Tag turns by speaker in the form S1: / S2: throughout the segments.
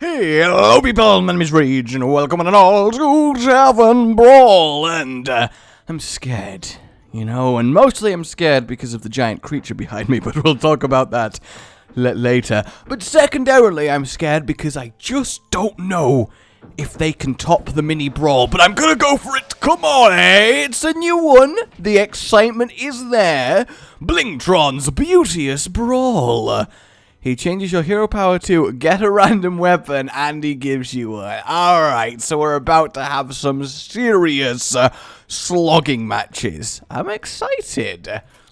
S1: Hey, hello people, my name is Rage, and welcome and all to Tavern Brawl, and I'm scared, and mostly I'm scared because of the giant creature behind me, but we'll talk about that later. But secondarily, I'm scared because I just don't know if they can top the mini brawl, but I'm gonna go for it. Come on, hey, it's a new one. The excitement is there. Blingtron's Beauteous Brawl. He changes your hero power to get a random weapon, and he gives you one. Alright, so we're about to have some serious slogging matches. I'm excited.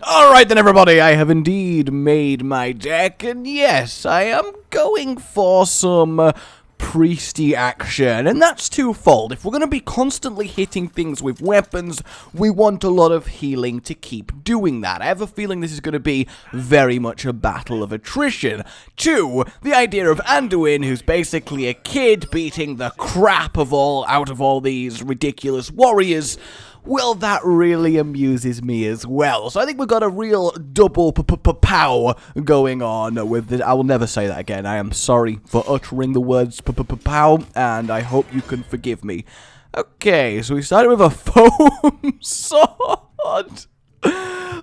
S1: Alright then, everybody, I have indeed made my deck, and yes, I am going for some priesty action, and that's twofold. If we're going to be constantly hitting things with weapons, we want a lot of healing to keep doing that. I have a feeling this is going to be very much a battle of attrition. Two, the idea of Anduin, who's basically a kid beating the crap out of all these ridiculous warriors. Well, that really amuses me as well. So I think we've got a real double pow going on with this. I will never say that again. I am sorry for uttering the words pow, and I hope you can forgive me. Okay, so we started with a foam sword.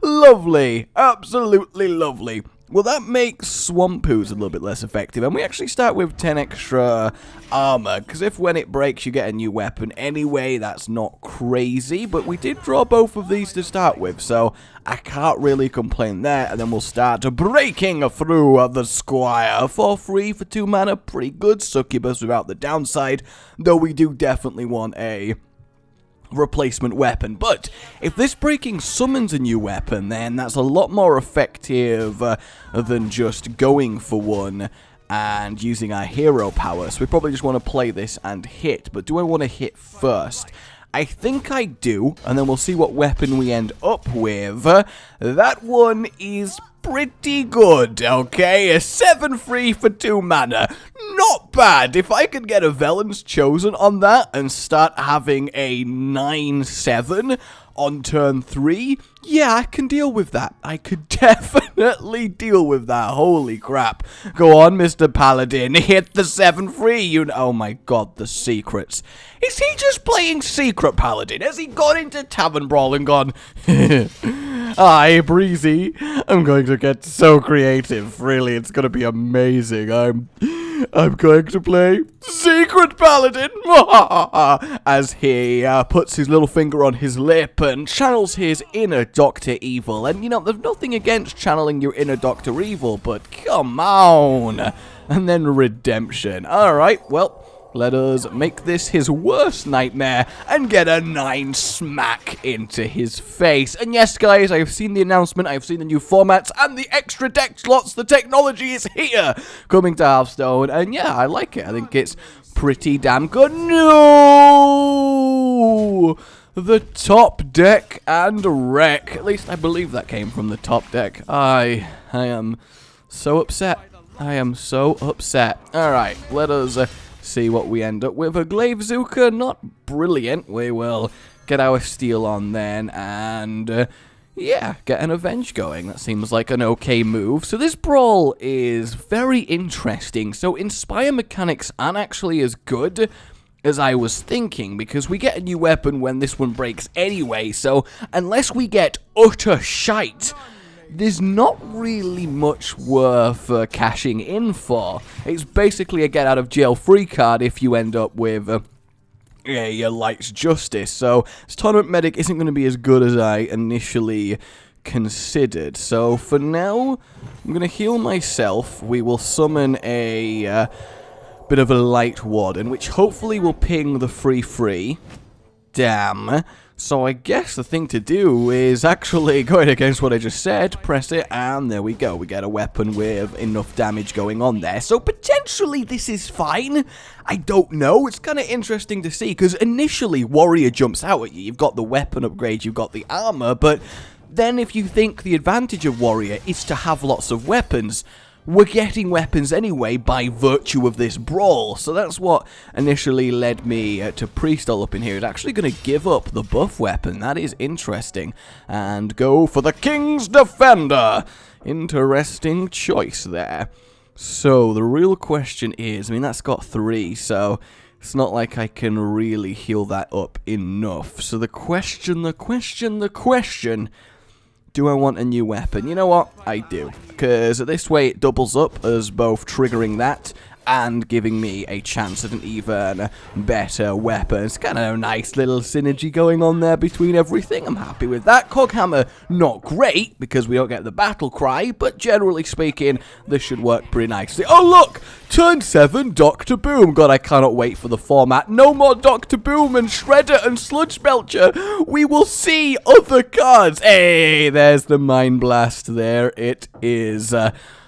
S1: Lovely. Absolutely lovely. Well, that makes Swampoo's a little bit less effective, and we actually start with 10 extra armor, because if when it breaks you get a new weapon anyway, that's not crazy, but we did draw both of these to start with, so I can't really complain there, and then we'll start breaking through the Squire for free for 2 mana. Pretty good, Succubus without the downside, though we do definitely want a replacement weapon. But if this breaking summons a new weapon, then that's a lot more effective than just going for one and using our hero power. So we probably just want to play this and hit. But do I want to hit first? I think I do, and then we'll see what weapon we end up with. That one is pretty good, okay? A 7-3 for 2 mana. Not bad. If I could get a Velen's Chosen on that and start having a 9-7 on turn 3, yeah, I can deal with that. I could definitely deal with that. Holy crap. Go on, Mr. Paladin. Hit the 7-3. Oh my god, the secrets. Is he just playing Secret Paladin? Has he gone into Tavern Brawl and gone, hi, Breezy. I'm going to get so creative. Really, it's going to be amazing. I'm going to play Secret Paladin, as he puts his little finger on his lip and channels his inner Dr. Evil. And, there's nothing against channeling your inner Dr. Evil, but come on. And then Redemption. Alright, well, let us make this his worst nightmare and get a 9 smack into his face. And yes, guys, I have seen the announcement, I have seen the new formats, and the extra deck slots. The technology is here, coming to Hearthstone. And yeah, I like it. I think it's pretty damn good. No! The top deck and wreck. At least I believe that came from the top deck. I am so upset. I am so upset. Alright, let us see what we end up with. A Glavezuka, not brilliant. We will get our steel on then, and yeah, get an Avenge going. That seems like an okay move. So this brawl is very interesting. So Inspire mechanics aren't actually as good as I was thinking, because we get a new weapon when this one breaks anyway, so unless we get utter shite, there's not really much worth cashing in for. It's basically a get out of jail free card if you end up with your Light's Justice. So this Tournament Medic isn't going to be as good as I initially considered. So for now, I'm going to heal myself. We will summon a bit of a Light Warden, which hopefully will ping the free. Damn. So I guess the thing to do is actually going against what I just said, press it, and there we go. We get a weapon with enough damage going on there. So potentially this is fine. I don't know. It's kind of interesting to see, because initially Warrior jumps out at you. You've got the weapon upgrade, you've got the armor, but then if you think the advantage of Warrior is to have lots of weapons, we're getting weapons anyway by virtue of this brawl. So that's what initially led me to Priest all up in here. It's actually going to give up the buff weapon. That is interesting. And go for the King's Defender. Interesting choice there. So, the real question is, I mean, that's got 3, so it's not like I can really heal that up enough. So the question, do I want a new weapon? You know what? I do. Because this way it doubles up as both triggering that and giving me a chance at an even better weapon. It's kind of a nice little synergy going on there between everything. I'm happy with that. Coghammer, not great, because we don't get the battle cry, but generally speaking, this should work pretty nicely. Oh, look! Turn 7, Dr. Boom. God, I cannot wait for the format. No more Dr. Boom and Shredder and Sludge Belcher. We will see other cards. Hey, there's the Mind Blast. There it is.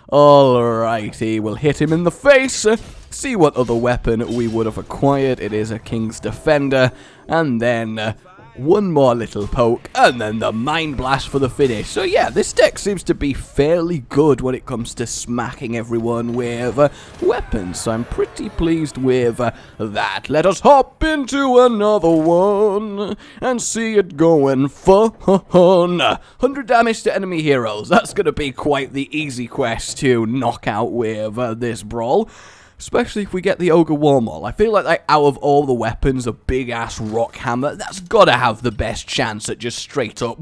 S1: Alrighty, we'll hit him in the face, see what other weapon we would have acquired. It is a King's Defender, and then one more little poke, and then the Mind Blast for the finish. So yeah, this deck seems to be fairly good when it comes to smacking everyone with weapons, so I'm pretty pleased with that. Let us hop into another one and see it going fun. 100 damage to enemy heroes. That's going to be quite the easy quest to knock out with this brawl. Especially if we get the Ogre Warmaul. I feel like out of all the weapons, a big-ass rock hammer, that's gotta have the best chance at just straight-up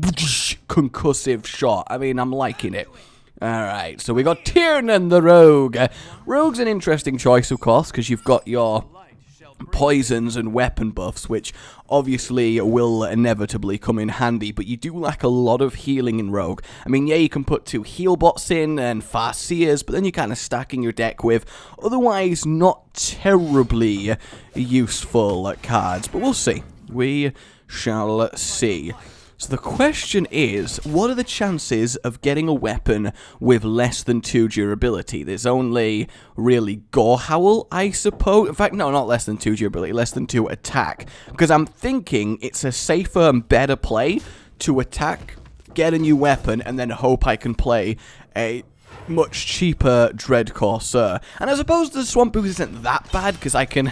S1: concussive shot. I mean, I'm liking it. Alright, so we got Tiernan the Rogue. Rogue's an interesting choice, of course, because you've got your poisons and weapon buffs, which obviously will inevitably come in handy, but you do lack a lot of healing in Rogue. I mean, yeah, you can put 2 heal bots in and Farseers, but then you're kind of stacking your deck with otherwise not terribly useful cards, but we'll see. We shall see. So the question is, what are the chances of getting a weapon with less than 2 durability? There's only really Gorehowl, I suppose. In fact, no, not less than 2 durability, less than 2 attack. Because I'm thinking it's a safer and better play to attack, get a new weapon, and then hope I can play a much cheaper Dread Corsair. And I suppose the Swamp Boost isn't that bad, because I can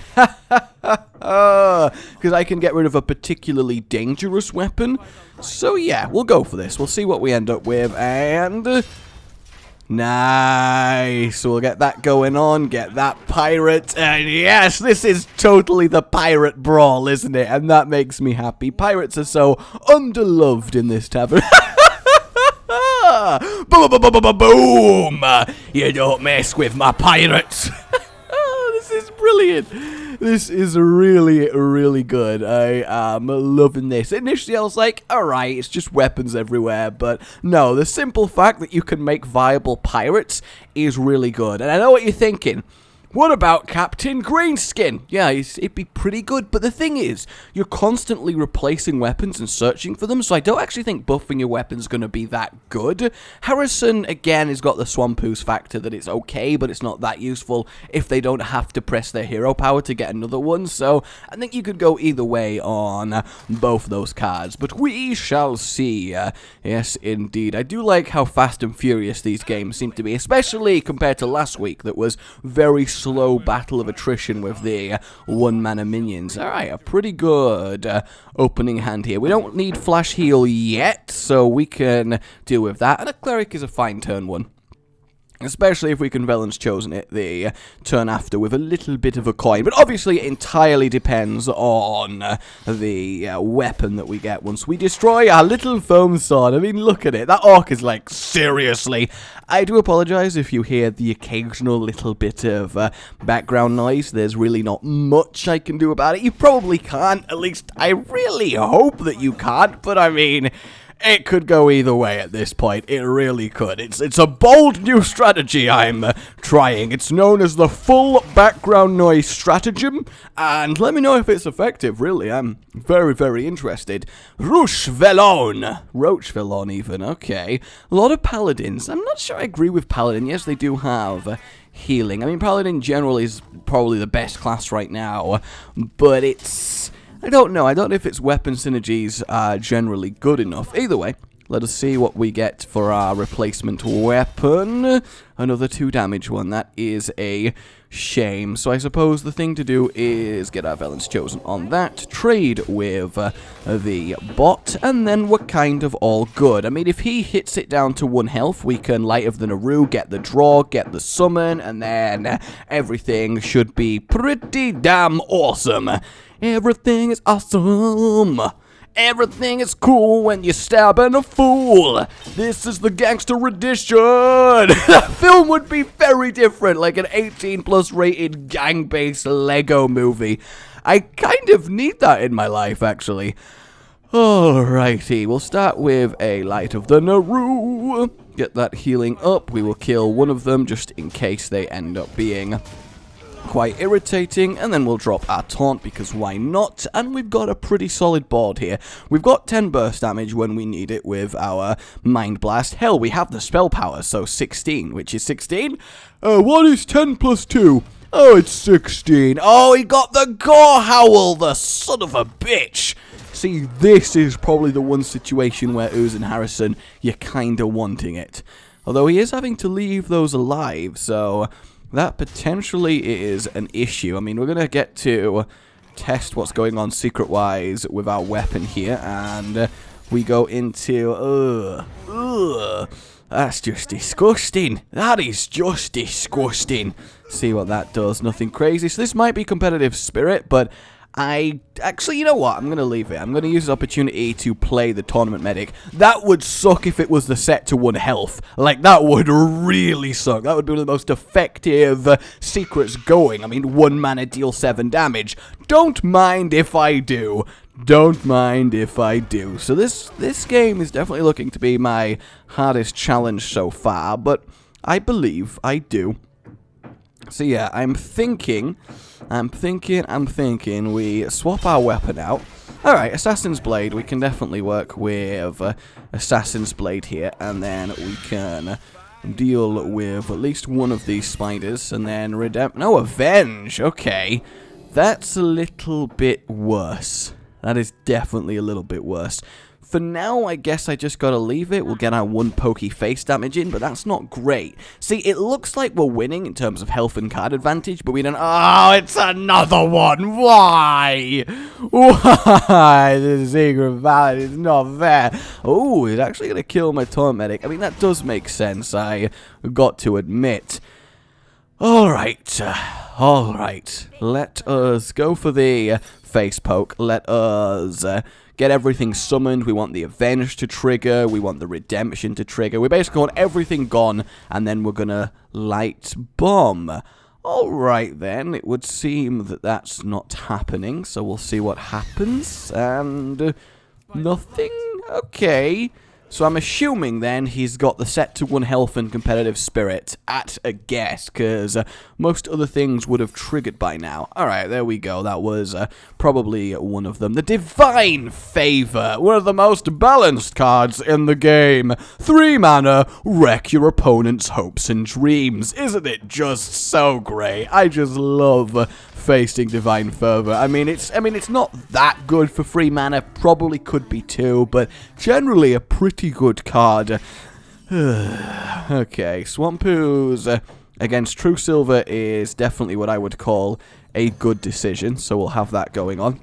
S1: get rid of a particularly dangerous weapon. So yeah, we'll go for this. We'll see what we end up with, and nice. So we'll get that going on, get that pirate, and yes, this is totally the pirate brawl, isn't it? And that makes me happy. Pirates are so underloved in this tavern. Boom, boom, boom, boom, boom! You don't mess with my pirates. This is brilliant. This is really, really good. I am loving this. Initially, I was like, alright, it's just weapons everywhere. But no, the simple fact that you can make viable pirates is really good. And I know what you're thinking. What about Captain Greenskin? Yeah, it'd be pretty good, but the thing is, you're constantly replacing weapons and searching for them, so I don't actually think buffing your weapon's going to be that good. Harrison, again, has got the Swampoos factor that it's okay, but it's not that useful if they don't have to press their hero power to get another one, so I think you could go either way on both those cards, but we shall see. Yes, indeed. I do like how fast and furious these games seem to be, especially compared to last week that was very slow battle of attrition with the 1-mana minions. Alright, a pretty good opening hand here. We don't need flash heal yet, so we can deal with that. And a cleric is a fine turn 1. Especially if we can Velen's Chosen it the turn after with a little bit of a coin. But obviously it entirely depends on the weapon that we get once we destroy our little foam sword. I mean, look at it. That orc is like, seriously. I do apologize if you hear the occasional little bit of background noise. There's really not much I can do about it. You probably can't. At least I really hope that you can't. But I mean, it could go either way at this point. It really could. It's a bold new strategy I'm trying. It's known as the full background noise stratagem, and let me know if it's effective, really. I'm very, very interested. Roche Velon even, okay. A lot of paladins. I'm not sure I agree with paladin. Yes, they do have healing. I mean, paladin in general is probably the best class right now, but it's, I don't know if its weapon synergies are generally good enough. Either way, let us see what we get for our replacement weapon. Another 2 damage one. That is a shame. So I suppose the thing to do is get our villains chosen on that, trade with the bot, and then we're kind of all good. I mean, if he hits it down to 1 health, we can Light of the Naru, get the draw, get the summon, and then everything should be pretty damn awesome. Everything is awesome. Everything is cool when you're stabbing a fool. This is the gangster edition. The film would be very different, like an 18+ rated gang-based Lego movie. I kind of need that in my life, actually. Alrighty, we'll start with a Light of the Naru. Get that healing up. We will kill one of them just in case they end up being quite irritating, and then we'll drop our taunt because why not? And we've got a pretty solid board here. We've got 10 burst damage when we need it with our Mind Blast. Hell, we have the spell power, so 16, which is 16. What is 10 plus 2? Oh, it's 16. Oh, he got the Gore Howl, the son of a bitch. See, this is probably the one situation where Ooze and Harrison, you're kinda wanting it. Although he is having to leave those alive, so that potentially is an issue. I mean, we're going to get to test what's going on secret-wise with our weapon here, and we go into, that's just disgusting. That is just disgusting. See what that does. Nothing crazy. So this might be competitive spirit, but actually, you know what? I'm going to leave it. I'm going to use this opportunity to play the tournament medic. That would suck if it was the set to 1 health. Like, that would really suck. That would be one of the most effective secrets going. I mean, 1 mana deal 7 damage. Don't mind if I do. Don't mind if I do. So this game is definitely looking to be my hardest challenge so far, but I believe I do. So yeah, I'm thinking we swap our weapon out. Alright, Assassin's Blade, we can definitely work with Assassin's Blade here, and then we can deal with at least one of these spiders, and then Avenge, okay. That's a little bit worse. That is definitely a little bit worse. For now, I guess I just gotta leave it. We'll get our 1 pokey face damage in, but that's not great. See, it looks like we're winning in terms of health and card advantage, but we don't... Oh, it's another one! Why? Why? The secret valid is not fair. Oh, it's actually gonna kill my taunt medic. I mean, that does make sense, I got to admit. Alright. Let us go for the face poke. Let us get everything summoned. We want the Avenge to trigger. We want the Redemption to trigger. We basically want everything gone, and then we're gonna Light Bomb. Alright then, it would seem that that's not happening, so we'll see what happens. And nothing? Okay. So I'm assuming then he's got the set to 1 health and competitive spirit at a guess, because most other things would have triggered by now. Alright, there we go. That was probably one of them. The Divine Favor, one of the most balanced cards in the game. 3 mana, wreck your opponent's hopes and dreams. Isn't it just so great? I just love facing Divine Fervor. I mean, it's not that good for 3 mana. Probably could be 2, but generally a pretty good card. Okay, Swampoos against True Silver is definitely what I would call a good decision, so we'll have that going on.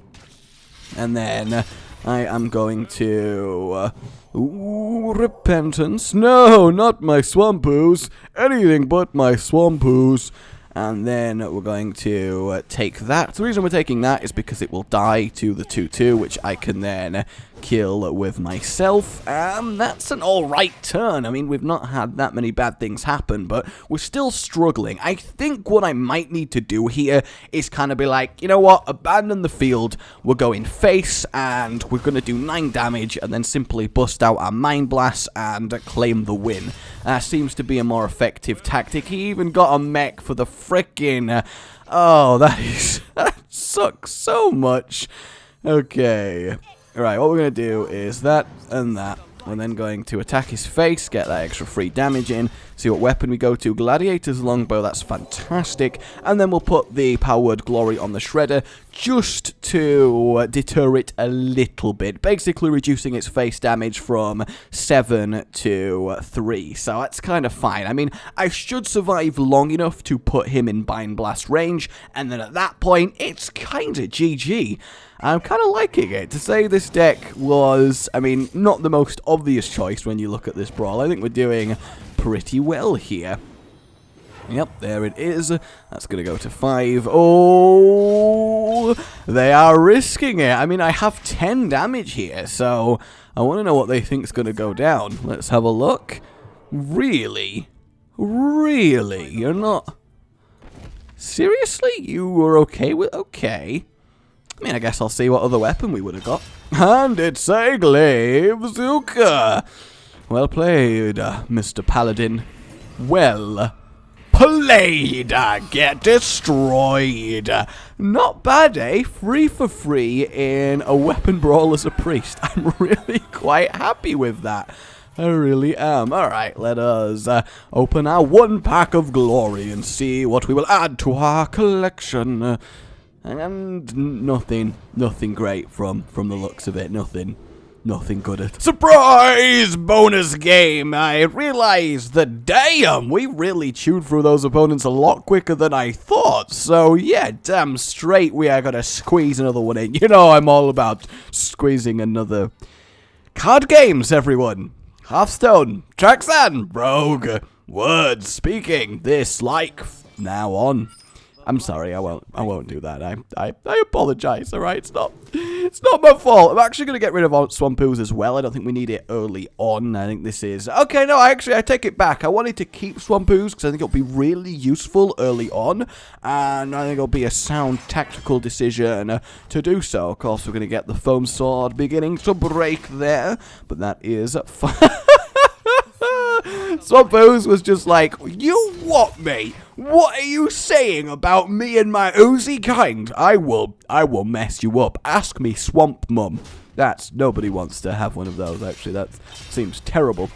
S1: And then I am going to... Repentance. No, not my Swampoos. Anything but my Swampoos. And then we're going to take that. The reason we're taking that is because it will die to the 2/2, which I can then kill with myself. That's an alright turn. I mean, we've not had that many bad things happen, but we're still struggling. I think what I might need to do here is kind of be like, you know what, abandon the field. We're going face, and we're going to do 9 damage, and then simply bust out our Mind Blast and claim the win. Seems to be a more effective tactic. He even got a mech for the frickin'... oh, that sucks so much. Okay. Alright, what we're going to do is that and that. We're then going to attack his face, get that extra free damage in, See what weapon we go to. Gladiator's longbow, that's fantastic. And then we'll put the Power Word Glory on the shredder just to deter it a little bit. Basically reducing its face damage from 7 to 3. So that's kind of fine. I mean, I should survive long enough to put him in Bind Blast range. And then at that point, it's kind of GG. I'm kind of liking it. To say this deck was, I mean, not the most obvious choice when you look at this brawl. I think we're doing pretty well here. Yep, there it is. That's going to go to 5. Oh, they are risking it. I mean, I have 10 damage here, so I want to know what they think is going to go down. Let's have a look. Really? Really? You're not... Seriously? You were okay with... Okay. I mean, I guess I'll see what other weapon we would have got. And it's a Glaive Bazooka. Well played, Mr. Paladin. Well played. Get destroyed. Not bad, eh? 3 for 3 in a weapon brawl as a priest. I'm really quite happy with that. I really am. Alright, let us open our 1 pack of glory and see what we will add to our collection. And nothing great from the looks of it. Nothing good at surprise bonus game. I realized that, damn, we really chewed through those opponents a lot quicker than I thought. So yeah, damn straight we are gonna squeeze another one in. You know I'm all about squeezing another card games, everyone. Hearthstone, Traxxan, Rogue, words speaking this like now on. I'm sorry, I won't do that. I apologize, alright? It's not my fault. I'm actually going to get rid of Swampoos as well. I don't think we need it early on. I think this is... Okay, no, I take it back. I wanted to keep Swampoos because I think it'll be really useful early on. And I think it'll be a sound tactical decision to do so. Of course, we're going to get the Foam Sword beginning to break there. But that is fine. Swampoos was just like, you what, mate? What are you saying about me and my oozy kind? I will mess you up. Ask me, Swamp Mum. Nobody wants to have one of those, actually. That seems terrible.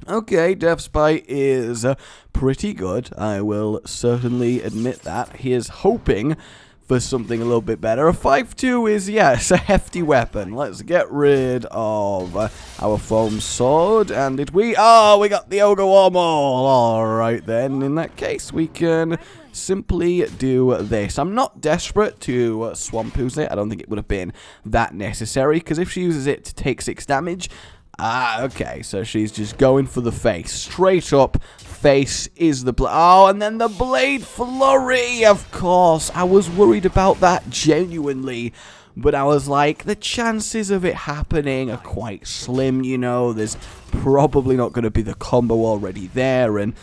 S1: Okay, Death Spite is pretty good. I will certainly admit that. He is hoping for something a little bit better. A 5-2 is, yes, a hefty weapon. Let's get rid of our Foam Sword. And did we... Oh, we got the Ogre Warmaul. Alright then, in that case, we can simply do this. I'm not desperate to Swampoos it. I don't think it would have been that necessary, because if she uses it to take 6 damage... okay, so she's just going for the face. Straight up, face is the... Oh, and then the Blade Flurry, of course. I was worried about that, genuinely. But I was like, the chances of it happening are quite slim, you know. There's probably not going to be the combo already there, and...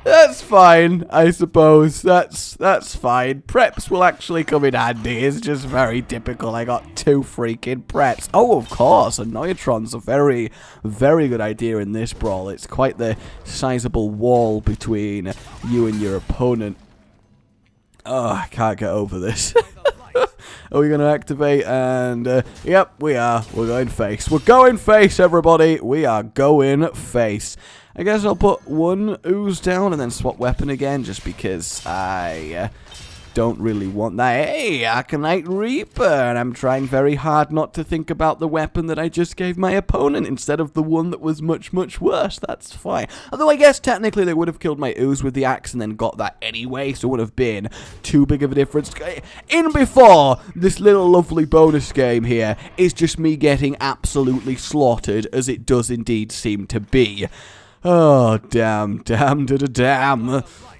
S1: That's fine, I suppose. That's fine. Preps will actually come in handy. It's just very typical. I got 2 freaking preps. Oh, of course, a Neutron's a very, very good idea in this brawl. It's quite the sizable wall between you and your opponent. Oh, I can't get over this. Are we going to activate? And, yep, we are. We're going face. We're going face, everybody. We are going face. I guess I'll put 1 ooze down and then swap weapon again, just because I don't really want that. Hey, Arcanite Reaper, and I'm trying very hard not to think about the weapon that I just gave my opponent instead of the one that was much, much worse. That's fine. Although I guess technically they would have killed my ooze with the axe and then got that anyway, so it would have been too big of a difference. In before, this little lovely bonus game here is just me getting absolutely slaughtered, as it does indeed seem to be. Oh, damn.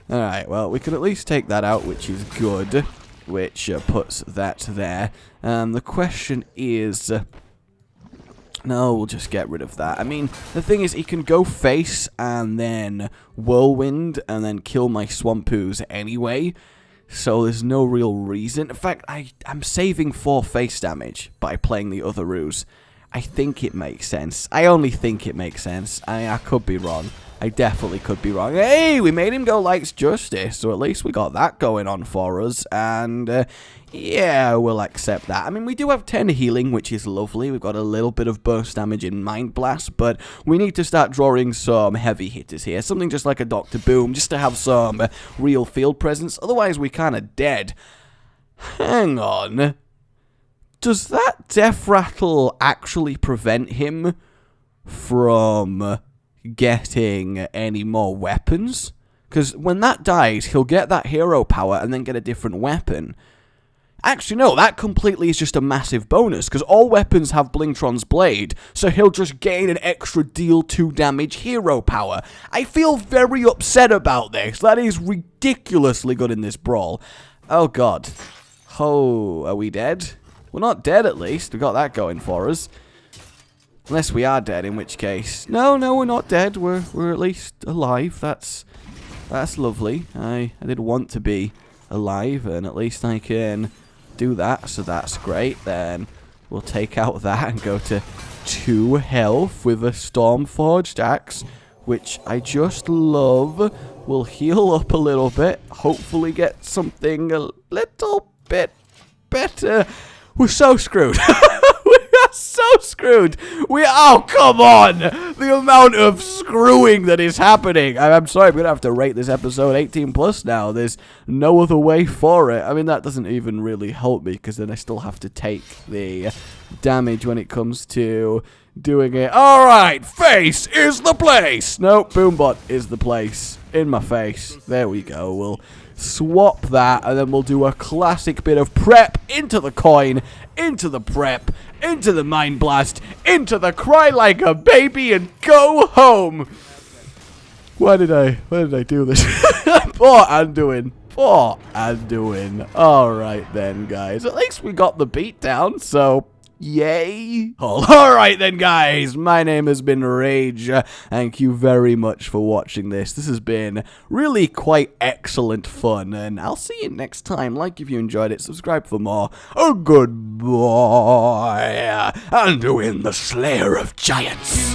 S1: Alright, well, we can at least take that out, which is good, which puts that there. The question is... no, we'll just get rid of that. I mean, the thing is, he can go face and then Whirlwind and then kill my Swampoos anyway, so there's no real reason. In fact, I'm saving 4 face damage by playing the other ruse. I think it makes sense. I only think it makes sense. I could be wrong. I definitely could be wrong. Hey, we made him go likes justice, so at least we got that going on for us, and yeah, we'll accept that. I mean, we do have 10 healing, which is lovely. We've got a little bit of burst damage in Mind Blast, but we need to start drawing some heavy hitters here. Something just like a Dr. Boom, just to have some real field presence. Otherwise, we're kind of dead. Hang on. Does that Death Rattle actually prevent him from getting any more weapons? Because when that dies, he'll get that hero power and then get a different weapon. Actually, no, that completely is just a massive bonus, because all weapons have Blingtron's Blade, so he'll just gain an extra deal 2 damage hero power. I feel very upset about this. That is ridiculously good in this brawl. Oh, God. Oh, are we dead? We're not dead, at least. We got that going for us. Unless we are dead, in which case... No, we're not dead. We're at least alive. That's lovely. I did want to be alive, and at least I can do that, so that's great. Then we'll take out that and go to 2 health with a Stormforged Axe, which I just love. We'll heal up a little bit, hopefully get something a little bit better. We're so screwed. So screwed. Oh, come on. The amount of screwing that is happening. I'm sorry, I'm going to have to rate this episode 18 plus now. There's no other way for it. I mean, that doesn't even really help me, because then I still have to take the damage when it comes to doing it. All right, face is the place. Nope, Boombot is the place. In my face. There we go. We'll swap that, and then we'll do a classic bit of prep into the coin, into the prep, into the Mind Blast, into the cry like a baby, and go home. Why did I do this? Poor Anduin. Poor Anduin. Alright then, guys. At least we got the beat down, so yay. Alright then, guys. My name has been Rage. Thank you very much for watching this. This has been really quite excellent fun, and I'll see you next time. Like if you enjoyed it, subscribe for more. Oh, goodbye. Anduin, the Slayer of Giants.